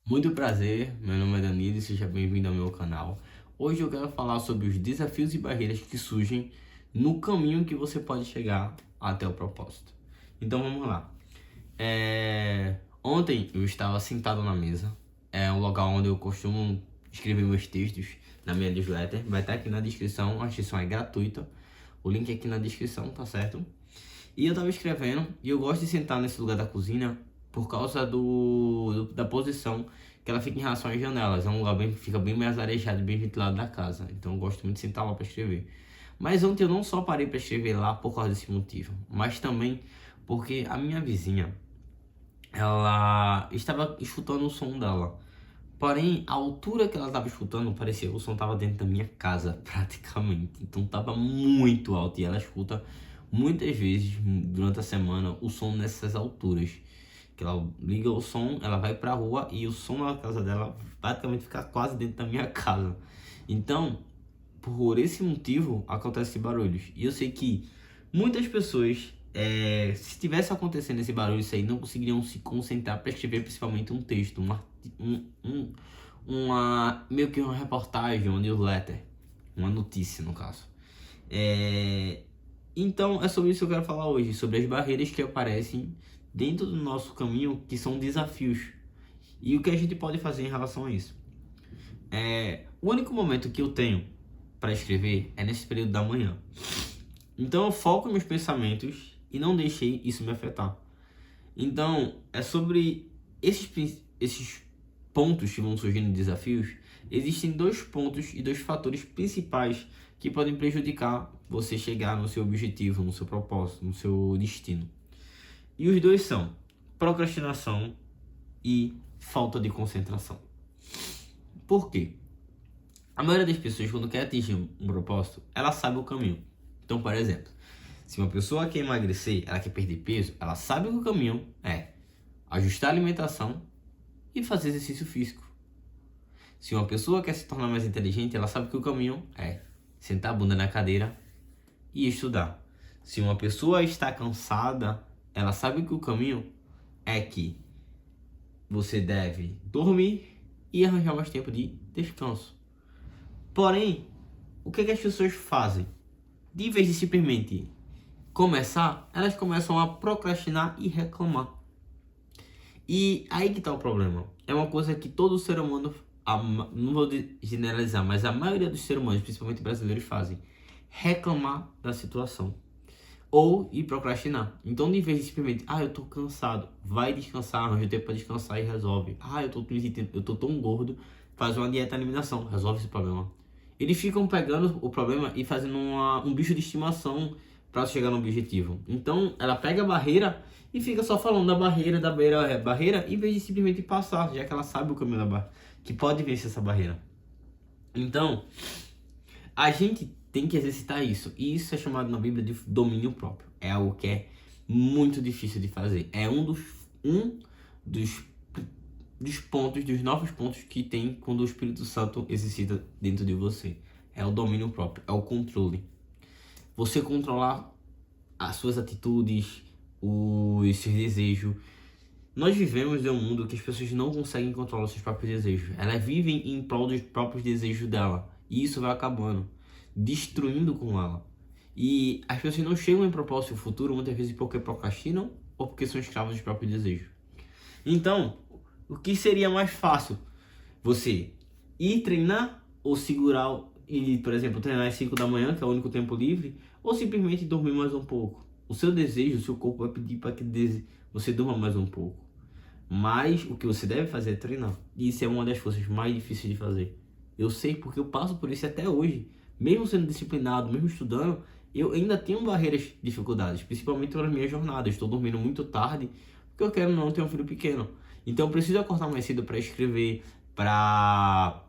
Muito prazer, meu nome é Danilo e seja bem-vindo ao meu canal. Hoje eu quero falar sobre os desafios e barreiras que surgem no caminho que você pode chegar até o propósito. Então vamos lá. Ontem eu estava sentado na mesa, é um local onde eu costumo escrever meus textos na minha newsletter. Vai estar aqui na descrição, a inscrição é gratuita. O link é aqui na descrição, tá certo? E eu tava escrevendo, e eu gosto de sentar nesse lugar da cozinha por causa da posição que ela fica em relação às janelas. É um lugar bem, fica bem mais arejado e bem ventilado da casa. Então eu gosto muito de sentar lá para escrever. Mas ontem eu não só parei para escrever lá por causa desse motivo, mas também porque a minha vizinha, ela estava escutando o som dela. Porém, a altura que ela estava escutando, parecia que o som estava dentro da minha casa, praticamente. Então estava muito alto e ela escuta muitas vezes durante a semana o som nessas alturas. Que ela liga o som, ela vai pra rua e o som na casa dela praticamente fica quase dentro da minha casa. Então, por esse motivo, acontecem barulhos. E eu sei que muitas pessoas, se tivesse acontecendo esse barulho, isso aí, não conseguiriam se concentrar para escrever principalmente um texto, meio que uma reportagem, uma newsletter, uma notícia no caso. Então é sobre isso que eu quero falar hoje, sobre as barreiras que aparecem dentro do nosso caminho, que são desafios, e o que a gente pode fazer em relação a isso. O único momento que eu tenho para escrever é nesse período da manhã. Então eu foco meus pensamentos e não deixei isso me afetar. Então é sobre esses pontos que vão surgindo desafios. Existem dois pontos e dois fatores principais que podem prejudicar você chegar no seu objetivo, no seu propósito, no seu destino. E os dois são procrastinação e falta de concentração. Por quê? A maioria das pessoas, quando quer atingir um propósito, ela sabe o caminho. Então, por exemplo, se uma pessoa quer emagrecer, ela quer perder peso, ela sabe que o caminho é ajustar a alimentação e fazer exercício físico. Se uma pessoa quer se tornar mais inteligente, ela sabe que o caminho é sentar a bunda na cadeira e estudar. Se uma pessoa está cansada, ela sabe que o caminho é que você deve dormir e arranjar mais tempo de descanso. Porém, o que as pessoas fazem? De vez de simplesmente começar, elas começam a procrastinar e reclamar. E aí que tá o problema. É uma coisa que todo ser humano, não vou generalizar, mas a maioria dos seres humanos, principalmente brasileiros, fazem. Reclamar da situação. Ou ir procrastinar. Então, de vez de simplesmente, eu tô cansado, vai descansar, arranja tempo pra descansar e resolve. Eu tô tão gordo, faz uma dieta e eliminação, resolve esse problema. Eles ficam pegando o problema e fazendo um bicho de estimação para chegar no objetivo. Então, ela pega a barreira e fica só falando barreira, em vez de simplesmente passar, já que ela sabe o caminho da barreira, que pode vencer essa barreira. Então, a gente tem que exercitar isso. E isso é chamado na Bíblia de domínio próprio. É algo que é muito difícil de fazer. É um dos pontos, dos novos pontos que tem quando o Espírito Santo exercita dentro de você. É o domínio próprio, é o controle. Você controlar as suas atitudes, os seus desejos. Nós vivemos em um mundo que as pessoas não conseguem controlar os seus próprios desejos. Elas vivem em prol dos próprios desejos dela. E isso vai acabando, destruindo com ela. E as pessoas não chegam em propósito futuro muitas vezes porque procrastinam ou porque são escravos dos próprios desejos. Então, o que seria mais fácil? Você ir treinar ou segurar e, por exemplo, treinar às 5 da manhã, que é o único tempo livre, ou simplesmente dormir mais um pouco. O seu desejo, o seu corpo vai pedir para que você durma mais um pouco. Mas o que você deve fazer é treinar. E isso é uma das coisas mais difíceis de fazer. Eu sei porque eu passo por isso até hoje. Mesmo sendo disciplinado, mesmo estudando, eu ainda tenho barreiras, dificuldades, principalmente nas minhas jornadas. Estou dormindo muito tarde porque eu quero não ter um filho pequeno. Então eu preciso acordar mais cedo para escrever, para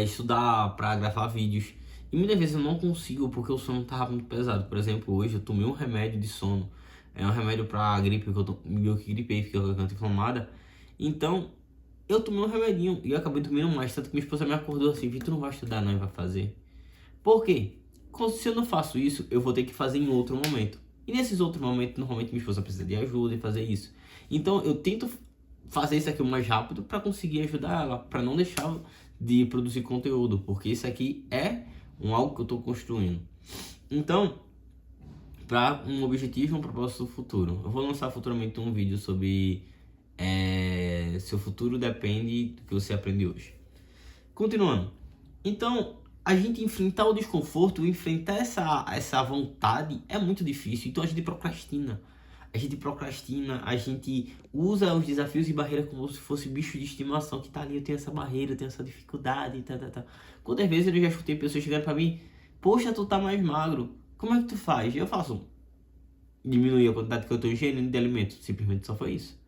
estudar, para gravar vídeos. E muitas vezes eu não consigo porque o sono estava muito pesado. Por exemplo, hoje eu tomei um remédio de sono. É um remédio para gripe, que eu que gripei, fiquei com a garganta inflamada. Então, eu tomei um remedinho e eu acabei dormindo mais. Tanto que minha esposa me acordou assim: Vitor, não vai estudar, não, vai fazer. Por quê? Se eu não faço isso, eu vou ter que fazer em outro momento. E nesses outros momentos, normalmente minha esposa precisa de ajuda em fazer isso. Então, eu tento fazer isso aqui o mais rápido para conseguir ajudar ela, para não deixar de produzir conteúdo, porque isso aqui é algo que eu estou construindo. Então, para um objetivo e um propósito futuro, eu vou lançar futuramente um vídeo sobre seu futuro depende do que você aprende hoje. Continuando, então a gente enfrentar o desconforto, enfrentar essa vontade é muito difícil, então a gente procrastina. A gente usa os desafios e barreiras como se fosse bicho de estimação que tá ali, eu tenho essa barreira, eu tenho essa dificuldade, tá. Quantas vezes eu já escutei pessoas chegando pra mim, poxa, tu tá mais magro, como é que tu faz? Eu faço, diminuir a quantidade que eu tô ingerindo de alimento, simplesmente só foi isso.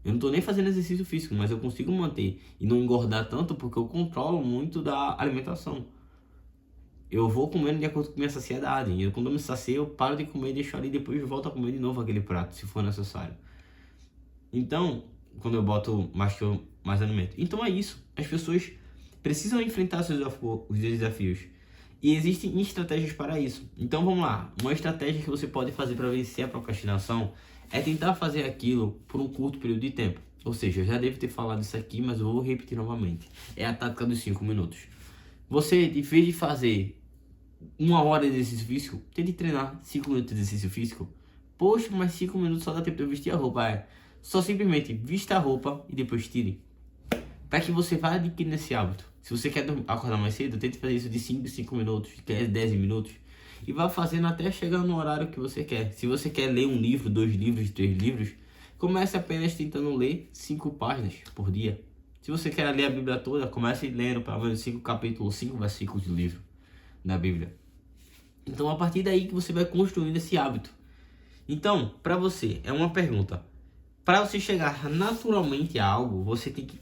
Eu não tô nem fazendo exercício físico, mas eu consigo manter e não engordar tanto porque eu controlo muito da alimentação. Eu vou comendo de acordo com minha saciedade. E quando eu me sacio, eu paro de comer, deixo ali e depois volto a comer de novo aquele prato, se for necessário. Então, quando eu boto mais alimento. Então é isso. As pessoas precisam enfrentar os desafios. E existem estratégias para isso. Então vamos lá. Uma estratégia que você pode fazer para vencer a procrastinação é tentar fazer aquilo por um curto período de tempo. Ou seja, eu já devo ter falado isso aqui, mas eu vou repetir novamente. É a tática dos 5 minutos. Você, em vez de fazer 1 hora de exercício físico, tente treinar 5 minutos de exercício físico. Poxa, mas 5 minutos só dá tempo de eu vestir a roupa. Só simplesmente vista a roupa e depois tire. Para que você vá adquirindo esse hábito. Se você quer acordar mais cedo, tente fazer isso de 5 em 5 minutos, de 10 minutos. E vá fazendo até chegar no horário que você quer. Se você quer ler 1 livro, 2 livros, 3 livros, comece apenas tentando ler 5 páginas por dia. Se você quer ler a Bíblia toda, comece lendo pelo menos 5 capítulos, 5 versículos do livro da Bíblia. Então, a partir daí que você vai construindo esse hábito. Então, para você, é uma pergunta. Para você chegar naturalmente a algo, você tem que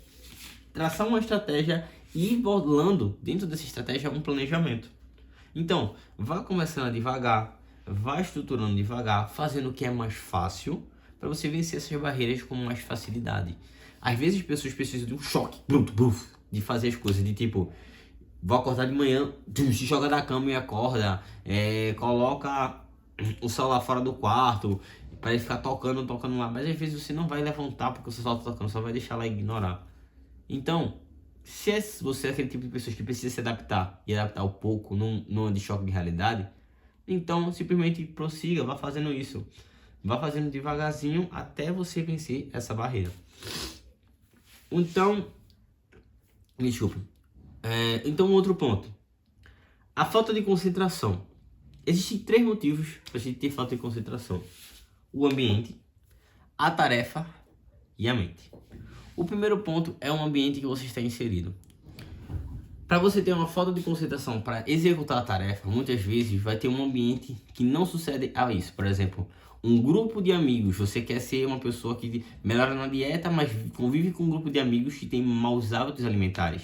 traçar uma estratégia e ir bolando dentro dessa estratégia um planejamento. Então, vá começando devagar, vá estruturando devagar, fazendo o que é mais fácil para você vencer essas barreiras com mais facilidade. Às vezes as pessoas precisam de um choque, de fazer as coisas, de tipo, vou acordar de manhã, se joga da cama e acorda, coloca o celular fora do quarto, para ele ficar tocando lá, mas às vezes você não vai levantar porque o celular está tocando, só vai deixar lá e ignorar. Então, se você é aquele tipo de pessoa que precisa se adaptar e adaptar um pouco num de choque de realidade, então simplesmente prossiga, vá fazendo isso. Vá fazendo devagarzinho até você vencer essa barreira. Então, desculpa. Então, outro ponto. A falta de concentração. Existem 3 motivos para a gente ter falta de concentração. O ambiente, a tarefa e a mente. O primeiro ponto é um ambiente que você está inserido. Para você ter uma falta de concentração para executar a tarefa, muitas vezes vai ter um ambiente que não sucede a isso. Por exemplo, um grupo de amigos. Você quer ser uma pessoa que melhora na dieta, mas convive com um grupo de amigos que tem maus hábitos alimentares.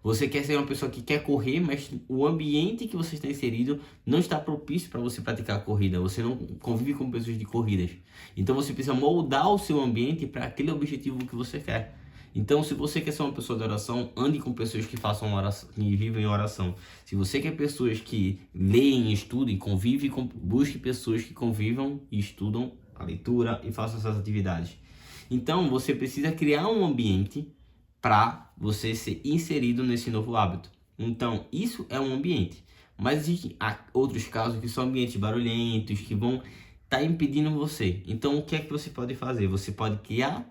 Você quer ser uma pessoa que quer correr, mas o ambiente que você está inserido não está propício para você praticar a corrida. Você não convive com pessoas de corridas. Então você precisa moldar o seu ambiente para aquele objetivo que você quer. Então, se você quer ser uma pessoa de oração, ande com pessoas que façam oração, que vivem em oração. Se você quer pessoas que leem, estudem, convivem, busque pessoas que convivam e estudam a leitura e façam essas atividades. Então, você precisa criar um ambiente para você ser inserido nesse novo hábito. Então, isso é um ambiente. Mas existem outros casos que são ambientes barulhentos, que vão estar impedindo você. Então, o que é que você pode fazer? Você pode criar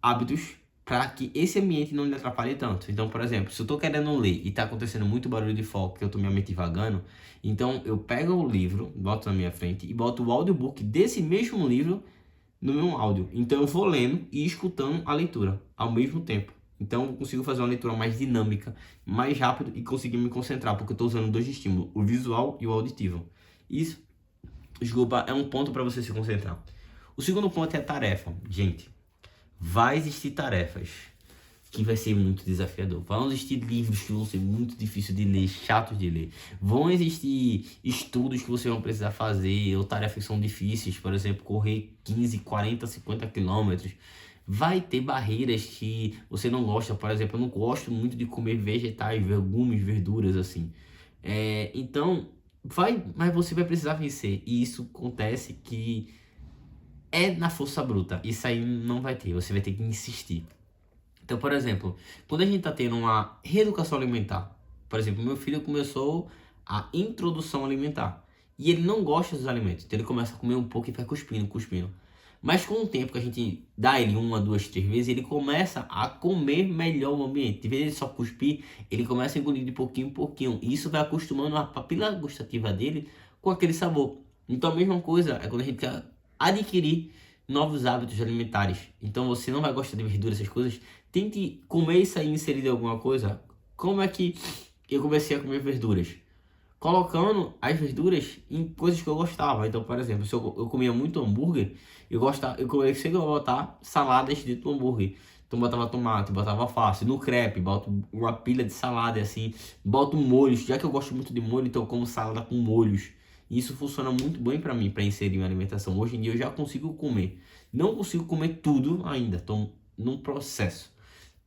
hábitos para que esse ambiente não lhe atrapalhe tanto. Então, por exemplo, se eu estou querendo ler e está acontecendo muito barulho de foco, que eu estou minha mente divagando, então eu pego o livro, boto na minha frente e boto o audiobook desse mesmo livro no meu áudio. Então eu vou lendo e escutando a leitura ao mesmo tempo. Então eu consigo fazer uma leitura mais dinâmica, mais rápido e conseguir me concentrar, porque eu estou usando 2 estímulos, o visual e o auditivo. Isso, desculpa, é um ponto para você se concentrar. O segundo ponto é a tarefa. Gente, vai existir tarefas que vai ser muito desafiador. Vão existir livros que vão ser muito difíceis de ler, chatos de ler. Vão existir estudos que você vai precisar fazer, ou tarefas que são difíceis, por exemplo, correr 15, 40, 50 quilômetros. Vai ter barreiras que você não gosta. Por exemplo, eu não gosto muito de comer vegetais, legumes, verduras assim. Então, mas você vai precisar vencer. E isso acontece que é na força bruta. Isso aí não vai ter, você vai ter que insistir. Então, por exemplo, quando a gente está tendo uma reeducação alimentar, por exemplo, meu filho começou a introdução alimentar e ele não gosta dos alimentos, então ele começa a comer um pouco e vai cuspindo, cuspindo. Mas com o tempo que a gente dá ele 1, 2, 3 vezes, ele começa a comer melhor o ambiente. De vez ele só cuspir, ele começa a engolir de pouquinho em pouquinho. E isso vai acostumando a papila gustativa dele com aquele sabor. Então a mesma coisa é quando a gente quer adquirir novos hábitos alimentares. Então você não vai gostar de verdura, essas coisas. Tente comer isso aí inserido em alguma coisa. Como é que eu comecei a comer verduras? Colocando as verduras em coisas que eu gostava. Então, por exemplo, se eu comia muito hambúrguer, eu comecei a botar saladas dentro do hambúrguer. Então botava tomate, botava alface, no crepe, boto uma pilha de salada assim, boto molhos, já que eu gosto muito de molho, então eu como salada com molhos. E isso funciona muito bem para mim, para inserir minha alimentação. Hoje em dia eu já consigo comer. Não consigo comer tudo ainda, estou num processo.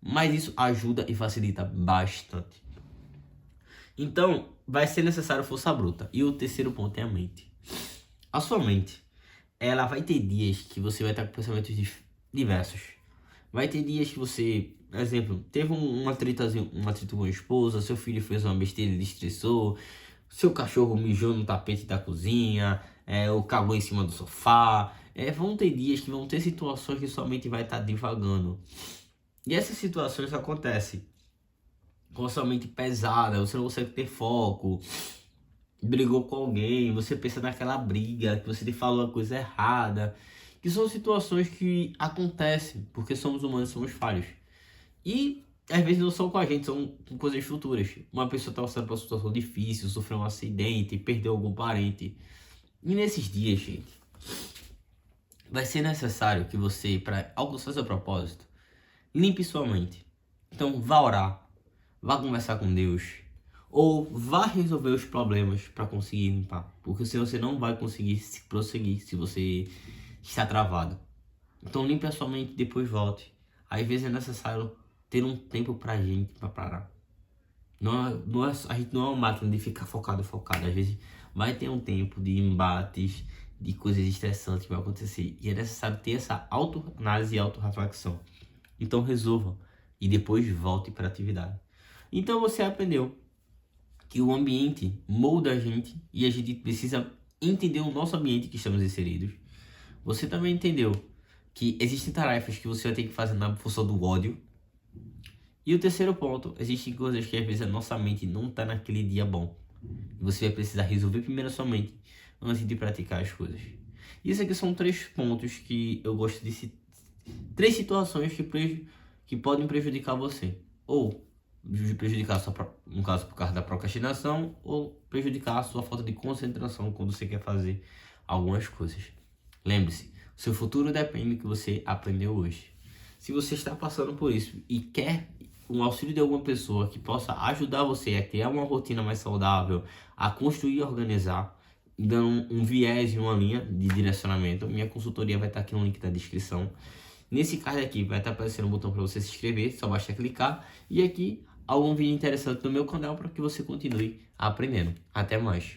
Mas isso ajuda e facilita bastante. Então, vai ser necessário força bruta. E o terceiro ponto é a mente. A sua mente, ela vai ter dias que você vai estar com pensamentos diversos. Vai ter dias que você, exemplo, teve um atrito com a esposa, seu filho fez uma besteira e ele estressou, seu cachorro mijou no tapete da cozinha, ou cagou em cima do sofá. Vão ter dias que vão ter situações que sua mente vai estar divagando. E essas situações acontecem com a sua mente pesada, você não consegue ter foco, brigou com alguém, você pensa naquela briga, que você te falou a coisa errada, que são situações que acontecem, porque somos humanos, somos falhos. E às vezes não são com a gente, são com coisas futuras. Uma pessoa está passando por uma situação difícil, sofreu um acidente, perdeu algum parente. E nesses dias, gente, vai ser necessário que você, para alcançar seu propósito, limpe sua mente. Então vá orar, vá conversar com Deus, ou vá resolver os problemas para conseguir limpar, porque senão você não vai conseguir se prosseguir se você está travado. Então limpe a sua mente e depois volte. Às vezes é necessário ter um tempo pra gente para parar. A gente não é uma máquina de ficar focado. Às vezes vai ter um tempo de embates, de coisas estressantes que vai acontecer, e é necessário ter essa autoanálise e autorreflexão. Então resolva e depois volte para a atividade. Então você aprendeu que o ambiente molda a gente e a gente precisa entender o nosso ambiente que estamos inseridos. Você também entendeu que existem tarefas que você vai ter que fazer na função do ódio. E o terceiro ponto, existem coisas que às vezes a nossa mente não está naquele dia bom. E você vai precisar resolver primeiro a sua mente antes de praticar as coisas. Isso aqui são 3 pontos que eu gosto de citar. 3 situações que podem prejudicar você. Ou prejudicar no caso por causa da procrastinação, ou prejudicar a sua falta de concentração quando você quer fazer algumas coisas. Lembre-se, seu futuro depende do que você aprendeu hoje. Se você está passando por isso e quer um auxílio de alguma pessoa que possa ajudar você a criar uma rotina mais saudável, a construir e organizar, dando um viés e uma linha de direcionamento, minha consultoria vai estar aqui no link da descrição. Nesse card aqui vai estar aparecendo um botão para você se inscrever, só basta clicar. E aqui algum vídeo interessante no meu canal para que você continue aprendendo. Até mais!